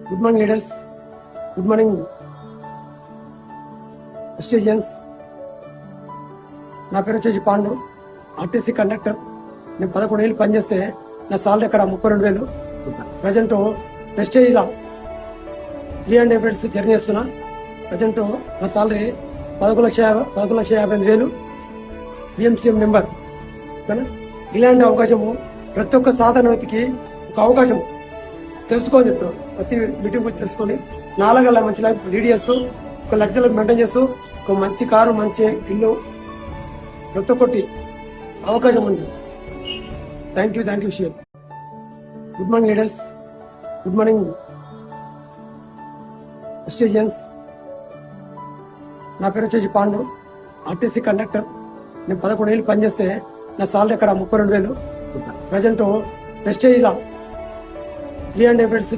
Good morning leaders, good morning stations. నా పేరు వచ్చేసి పాండు, ఆర్టీసీ కండక్టర్. నేను 11 ఏళ్ళు పనిచేస్తే నా సాలరీ అక్కడ 32,000. ప్రజెంట్ ప్రెస్టేజ్లో 300 బెడ్స్ జర్నీ చేస్తున్నా. ప్రజెంట్ నా సాలరీ 11,58,000. బిఎంసీఎం మెంబర్. ఇలాంటి అవకాశము ప్రతి ఒక్క సాధారణ వ్యక్తికి ఒక అవకాశం తెలుసుకొని చెప్తాను. ప్రతి మీటింగ్ గురించి తెలుసుకొని నాలుగల్లా మంచి లైఫ్ లీడ్ చేస్తూ, ఒక లగ్జరీ మెయింటైన్ చేస్తూ, ఒక మంచి కారు, మంచి ఇల్లు, ప్రతి ఒక్కటి అవకాశం ఉంది. Thank you share. Good morning leaders, good morning stations. నా పేరు వచ్చేసి పాండు, ఆర్టీసీ కండక్టర్. నేను 11 ఏళ్ళు పనిచేస్తే నా సాలరీ అక్కడ 32,000. Present ప్రెస్టేజ్లో 300 beds